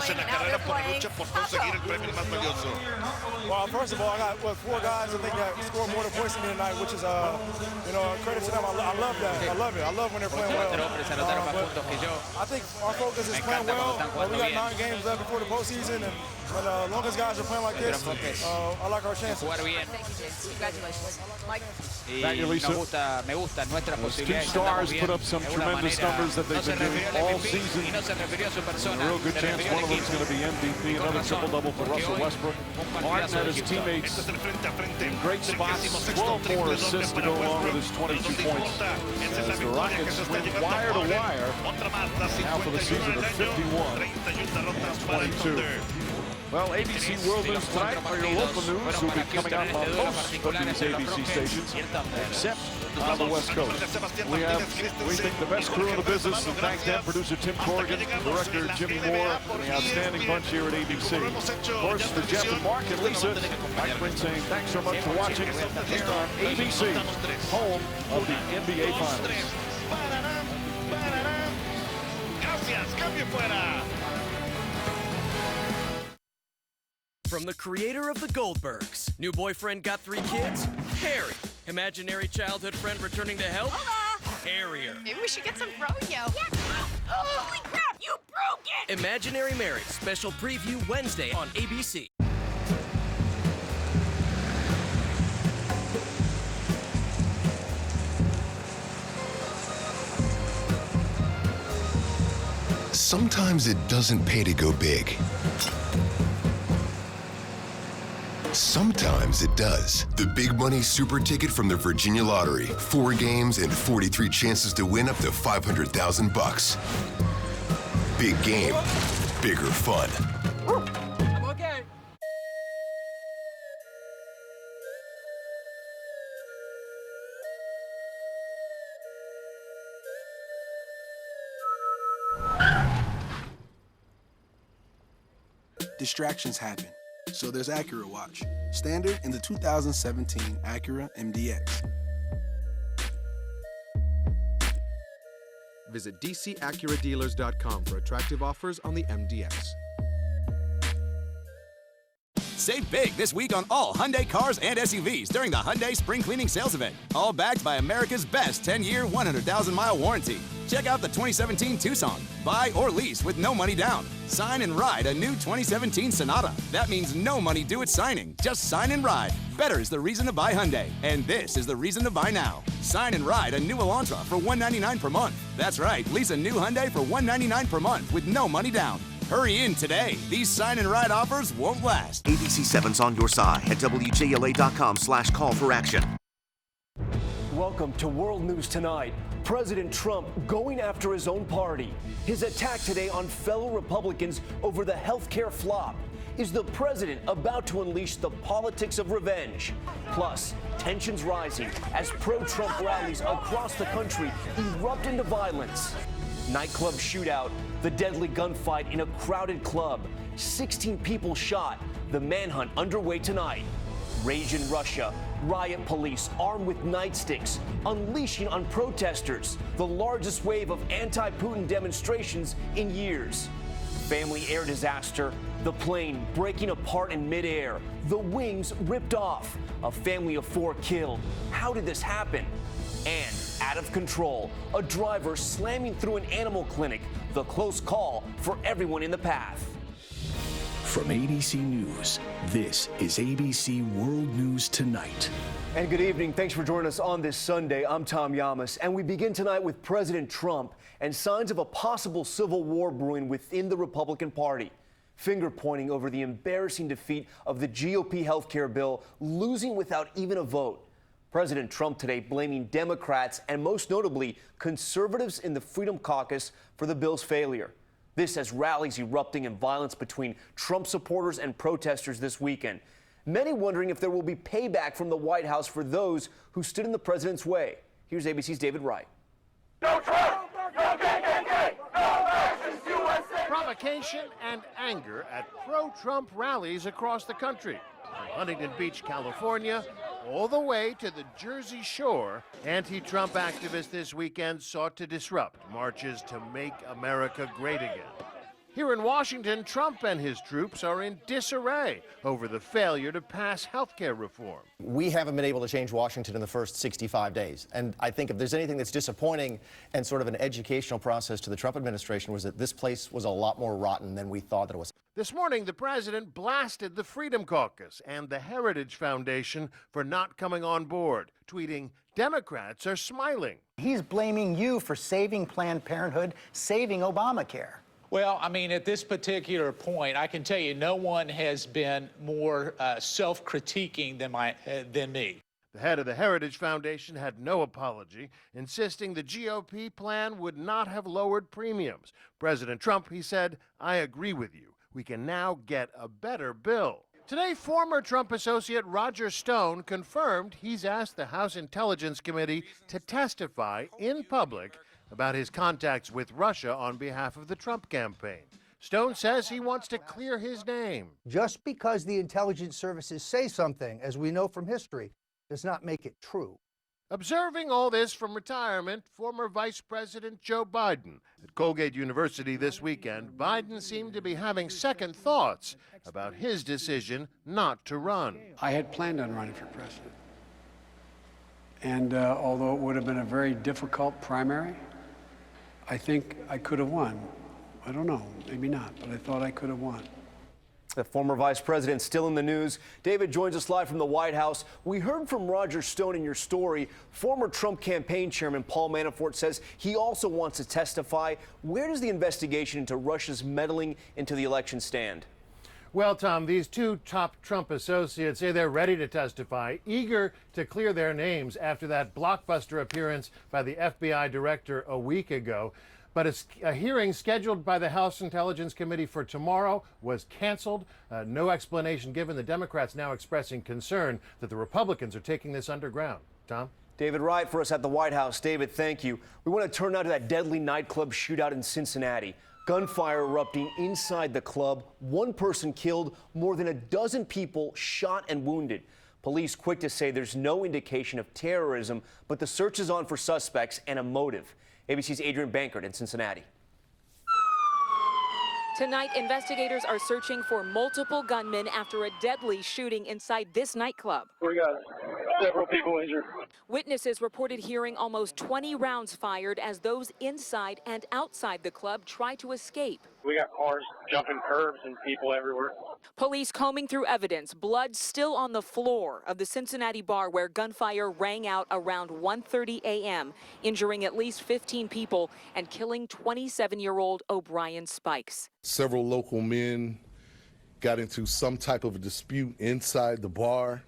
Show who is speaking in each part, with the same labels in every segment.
Speaker 1: en la carrera por la lucha por conseguir el premio más valioso.
Speaker 2: Well, first of all, I got 4 guys I think that scored more than points than me tonight, which is credit to them. I love that. I love it. I love when they're playing well. I think our focus is playing well. We got 9 games left before the postseason, and as long as guys are playing like this, I like our chances.
Speaker 3: Thank you, James. Congratulations. Mike.
Speaker 4: Me gusta nuestra posibilidad. Two stars put up some tremendous numbers that they've been doing all season. A real good chance one of them is going to be MVP. Another triple-double for Russell Westbrook. Martin and his teammates in great spots. 12 more assists to go along with his 22 points. As the Rockets win wire to wire. Now for the season of 51 and 22. Well, ABC World News tonight are your local news will be coming out on most of these ABC stations, except on the West Coast. We think, the best crew in the business, and thank them, producer Tim Corrigan, director Jimmy Moore, and the outstanding bunch here at ABC. Of course, for Jeff and Mark and Lisa, Mike Brink saying thanks so much for watching here on ABC, home of the NBA Finals.
Speaker 1: Gracias, cambio fuera.
Speaker 5: From the creator of the Goldbergs. New boyfriend got 3 kids? Harry. Imaginary childhood friend returning to help?
Speaker 3: Hola!
Speaker 5: Hairier.
Speaker 3: Maybe we should get some froyo. Yeah. Holy crap, you broke it!
Speaker 5: Imaginary Marriage. Special preview Wednesday on ABC.
Speaker 6: Sometimes it doesn't pay to go big. Sometimes it does. The Big Money Super Ticket from the Virginia Lottery. 4 games and 43 chances to win up to $500,000. Big game, bigger fun.
Speaker 5: I'm okay.
Speaker 7: Distractions happen, so there's Acura Watch, standard in the 2017 Acura MDX.
Speaker 8: Visit DCAcuraDealers.com for attractive offers on the MDX.
Speaker 9: Save big this week on all Hyundai cars and SUVs during the Hyundai Spring Cleaning Sales Event. All backed by America's best 10-year, 100,000-mile warranty. Check out the 2017 Tucson. Buy or lease with no money down. Sign and ride a new 2017 Sonata. That means no money due at signing. Just sign and ride. Better is the reason to buy Hyundai. And this is the reason to buy now. Sign and ride a new Elantra for $199 per month. That's right. Lease a new Hyundai for $199 per month with no money down. Hurry in today. These sign and ride offers won't last.
Speaker 10: ABC 7's on your side at WJLA.com/call for action.
Speaker 11: Welcome to World News Tonight. President Trump going after his own party. His attack today on fellow Republicans over the healthcare flop. Is the president about to unleash the politics of revenge? Plus, tensions rising as pro-Trump rallies across the country erupt into violence. Nightclub shootout, the deadly gunfight in a crowded club. 16 people shot. The manhunt underway tonight. Rage in Russia. Riot police armed with nightsticks, unleashing on protesters. The largest wave of anti-Putin demonstrations in years. Family air disaster. The plane breaking apart in midair. The wings ripped off. A family of 4 killed. How did this happen? And out of control, a driver slamming through an animal clinic. The close call for everyone in the path.
Speaker 12: From ABC News, this is ABC World News Tonight.
Speaker 11: And good evening. Thanks for joining us on this Sunday. I'm Tom Yamas, and we begin tonight with President Trump and signs of a possible civil war brewing within the Republican Party. Finger pointing over the embarrassing defeat of the GOP health care bill, losing without even a vote. President Trump today blaming Democrats and most notably conservatives in the Freedom Caucus for the bill's failure. This has rallies erupting in violence between Trump supporters and protesters this weekend. Many wondering if there will be payback from the White House for those who stood in the president's way. Here's ABC's David Wright.
Speaker 13: No Trump! No KKK! No fascist USA! Provocation and anger at pro-Trump rallies across the country. From Huntington Beach, California, all the way to the Jersey Shore, anti-Trump activists this weekend sought to disrupt marches to make America great again. Here in Washington, Trump and his troops are in disarray over the failure to pass health care reform.
Speaker 14: We haven't been able to change Washington in the first 65 days. And I think if there's anything that's disappointing and sort of an educational process to the Trump administration was that this place was a lot more rotten than we thought that it was.
Speaker 13: This morning, the president blasted the Freedom Caucus and the Heritage Foundation for not coming on board, tweeting, "Democrats are smiling."
Speaker 15: He's blaming you for saving Planned Parenthood, saving Obamacare.
Speaker 16: Well, I mean, at this particular point, I can tell you no one has been more self-critiquing than me.
Speaker 13: The head of the Heritage Foundation had no apology, insisting the GOP plan would not have lowered premiums. President Trump, he said, "I agree with you. We can now get a better bill." Today, former Trump associate Roger Stone confirmed he's asked the House Intelligence Committee to testify in public about his contacts with Russia on behalf of the Trump campaign. Stone says he wants to clear his name.
Speaker 17: Just because the intelligence services say something, as we know from history, does not make it true.
Speaker 13: Observing all this from retirement, former Vice President Joe Biden. At Colgate University this weekend, Biden seemed to be having second thoughts about his decision not to run.
Speaker 18: I had planned on running for president. And although it would have been a very difficult primary, I think I could have won. I don't know, maybe not, but I thought I could have won.
Speaker 11: The former vice president still in the news. David joins us live from the White House. We heard from Roger Stone in your story. Former Trump campaign chairman Paul Manafort says he also wants to testify. Where does the investigation into Russia's meddling into the election stand?
Speaker 13: Well, Tom, these two top Trump associates say they're ready to testify, eager to clear their names after that blockbuster appearance by the FBI director a week ago. But a hearing scheduled by the House Intelligence Committee for tomorrow was canceled. No explanation given. The Democrats now expressing concern that the Republicans are taking this underground. Tom?
Speaker 11: David Wright for us at the White House. David, thank you. We want to turn now to that deadly nightclub shootout in Cincinnati. Gunfire erupting inside the club. One person killed, more than a dozen people shot and wounded. Police quick to say there's no indication of terrorism, but the search is on for suspects and a motive. ABC's Adrian Bankert in Cincinnati.
Speaker 19: Tonight, investigators are searching for multiple gunmen after a deadly shooting inside this nightclub.
Speaker 20: We got several people injured.
Speaker 19: Witnesses reported hearing almost 20 rounds fired as those inside and outside the club try to escape.
Speaker 20: We got cars jumping curbs and people everywhere.
Speaker 19: Police combing through evidence, blood still on the floor of the Cincinnati bar where gunfire rang out around 1:30 a.m., injuring at least 15 people and killing 27-year-old O'Brien Spikes.
Speaker 21: Several local men got into some type of a dispute inside the bar,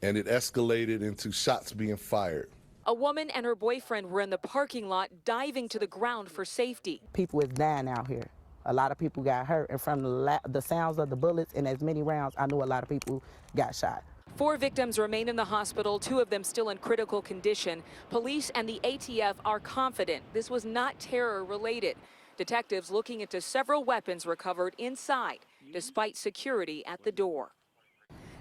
Speaker 21: and it escalated into shots being fired.
Speaker 19: A woman and her boyfriend were in the parking lot diving to the ground for safety.
Speaker 22: People is dying out here. A lot of people got hurt, and from the sounds of the bullets and as many rounds, I know a lot of people got shot.
Speaker 19: 4 victims remain in the hospital, 2 of them still in critical condition. Police and the ATF are confident this was not terror-related. Detectives looking into several weapons recovered inside, despite security at the door.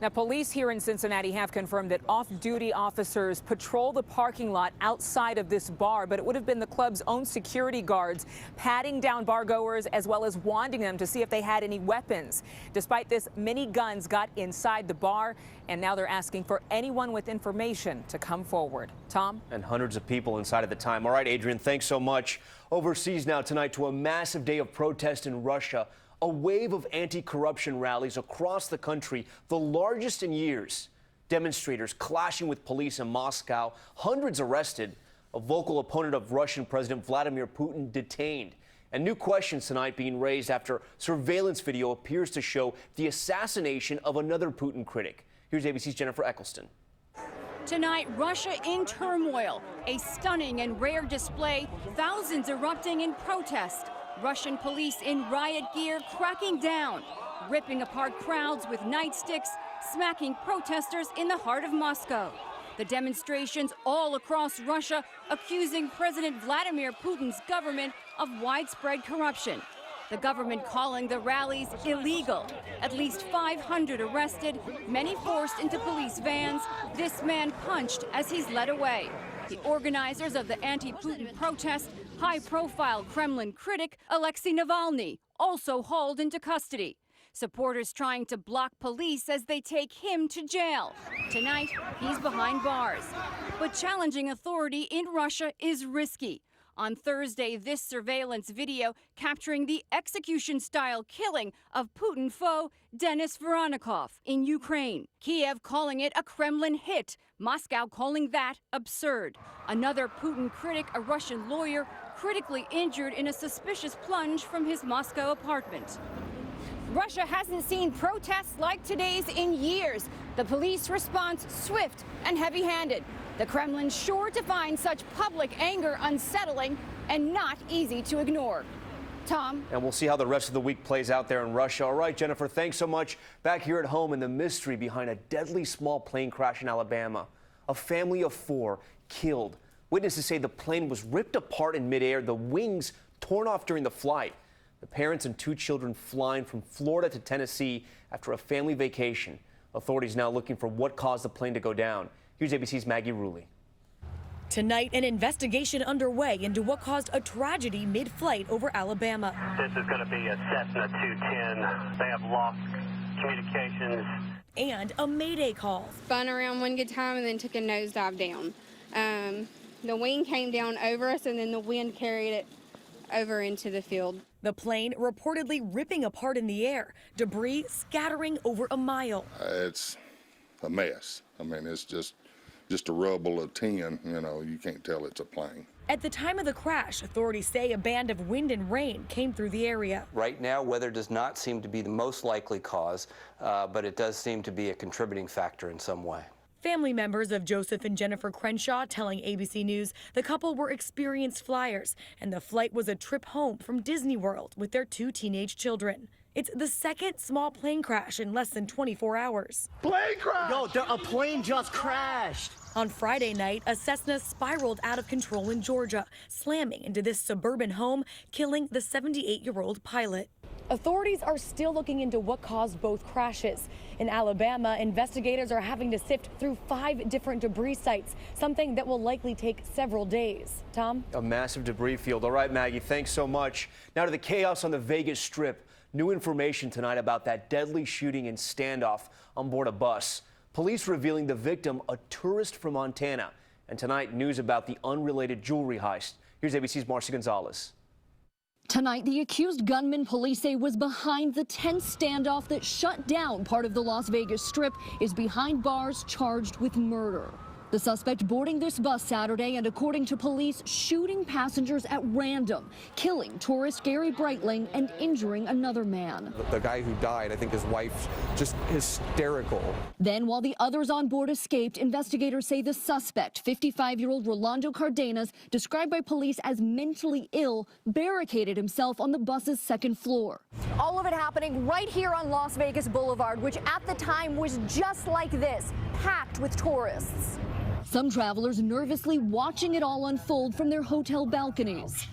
Speaker 19: Now, police here in Cincinnati have confirmed that off-duty officers patrol the parking lot outside of this bar, but it would have been the club's own security guards patting down bargoers as well as wanding them to see if they had any weapons. Despite this, many guns got inside the bar, and now they're asking for anyone with information to come forward. Tom?
Speaker 11: And hundreds of people inside at the time. All right, Adrian, thanks so much. Overseas now tonight to a massive day of protest in Russia. A wave of anti-corruption rallies across the country, the largest in years. Demonstrators clashing with police in Moscow, hundreds arrested, a vocal opponent of Russian President Vladimir Putin detained. And new questions tonight being raised after surveillance video appears to show the assassination of another Putin critic. Here's ABC's Jennifer Eccleston.
Speaker 23: Tonight, Russia in turmoil, a stunning and rare display, thousands erupting in protest. Russian police in riot gear cracking down, ripping apart crowds with nightsticks, smacking protesters in the heart of Moscow. The demonstrations all across Russia accusing President Vladimir Putin's government of widespread corruption. The government calling the rallies illegal. At least 500 arrested, many forced into police vans. This man punched as he's led away. The organizers of the anti-Putin protest, high-profile Kremlin critic Alexei Navalny, also hauled into custody. Supporters trying to block police as they take him to jail. Tonight, he's behind bars. But challenging authority in Russia is risky. On Thursday, this surveillance video capturing the execution-style killing of Putin foe Denis Voronikov in Ukraine. Kiev calling it a Kremlin hit, Moscow calling that absurd. Another Putin critic, a Russian lawyer, critically injured in a suspicious plunge from his Moscow apartment. Russia hasn't seen protests like today's in years. The police response swift and heavy-handed. The Kremlin sure to find such public anger unsettling and not easy to ignore. Tom?
Speaker 11: And we'll see how the rest of the week plays out there in Russia. All right, Jennifer, thanks so much. Back here at home, in the mystery behind a deadly small plane crash in Alabama. A family of 4 killed. Witnesses say the plane was ripped apart in midair, the wings torn off during the flight. The parents and 2 children flying from Florida to Tennessee after a family vacation. Authorities now looking for what caused the plane to go down. Here's ABC's Maggie Rulli.
Speaker 1: Tonight, an investigation underway into what caused a tragedy mid-flight over Alabama.
Speaker 2: This is going to be a Cessna 210. They have lost communications.
Speaker 1: And a mayday call.
Speaker 4: Spun around one good time and then took a nosedive down. The wing came down over us and then the wind carried it over into the field.
Speaker 1: The plane reportedly ripping apart in the air, debris scattering over a mile.
Speaker 24: It's a mess. I mean, it's just a rubble of tin, you know, you can't tell it's a plane.
Speaker 1: At the time of the crash, authorities say a band of wind and rain came through the area.
Speaker 25: Right now, weather does not seem to be the most likely cause, but it does seem to be a contributing factor in some way.
Speaker 1: Family members of Joseph and Jennifer Crenshaw telling ABC News the couple were experienced flyers, and the flight was a trip home from Disney World with their 2 teenage children. It's the second small plane crash in less than 24 hours.
Speaker 15: Plane crash! Yo, a plane just crashed.
Speaker 1: On Friday night, a Cessna spiraled out of control in Georgia, slamming into this suburban home, killing the 78-year-old pilot. Authorities are still looking into what caused both crashes. In Alabama, investigators are having to sift through 5 different debris sites, something that will likely take several days. Tom?
Speaker 11: A massive debris field. All right, Maggie, thanks so much. Now to the chaos on the Vegas Strip. New information tonight about that deadly shooting and standoff on board a bus. Police revealing the victim, a tourist from Montana. And tonight, news about the unrelated jewelry heist. Here's ABC's Marcia Gonzalez.
Speaker 26: Tonight, the accused gunman police say was behind the tense standoff that shut down part of the Las Vegas Strip is behind bars charged with murder. The suspect boarding this bus Saturday and, according to police, shooting passengers at random, killing tourist Gary Breitling and injuring another man.
Speaker 27: The guy who died, I think his wife's just hysterical.
Speaker 26: Then, while the others on board escaped, investigators say the suspect, 55-year-old Rolando Cardenas, described by police as mentally ill, barricaded himself on the bus's second floor.
Speaker 28: All of it happening right here on Las Vegas Boulevard, which at the time was just like this, packed with tourists.
Speaker 26: Some travelers nervously watching it all unfold from their hotel balconies,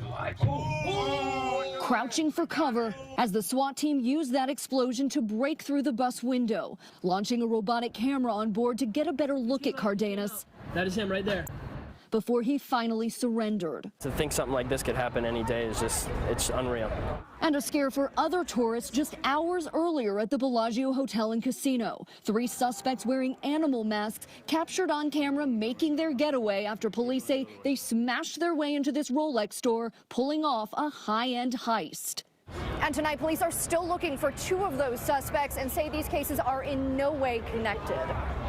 Speaker 26: crouching for cover as the SWAT team used that explosion to break through the bus window, launching a robotic camera on board to get a better look at Cardenas.
Speaker 29: That is him right there.
Speaker 26: Before he finally surrendered.
Speaker 29: To think something like this could happen any day is just, it's unreal.
Speaker 26: And a scare for other tourists just hours earlier at the Bellagio Hotel and Casino. 3 suspects wearing animal masks captured on camera making their getaway after police say they smashed their way into this Rolex store, pulling off a high-end heist.
Speaker 28: And tonight, police are still looking for 2 of those suspects and say these cases are in no way connected.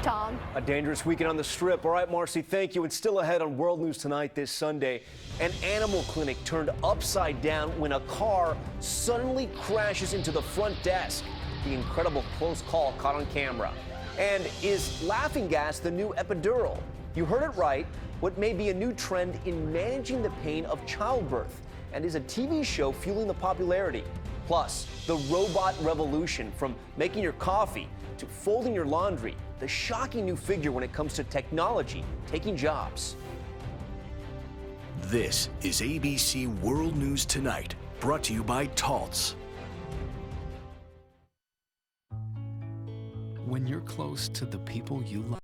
Speaker 28: Tom?
Speaker 11: A dangerous weekend on the Strip. All right, Marcy, thank you. And still ahead on World News Tonight this Sunday, an animal clinic turned upside down when a car suddenly crashes into the front desk. The incredible close call caught on camera. And is laughing gas the new epidural? You heard it right. What may be a new trend in managing the pain of childbirth? And is a TV show fueling the popularity? Plus, the robot revolution, from making your coffee to folding your laundry, the shocking new figure when it comes to technology taking jobs.
Speaker 12: This is ABC World News Tonight, brought to you by Taltz.
Speaker 30: When you're close to the people you love,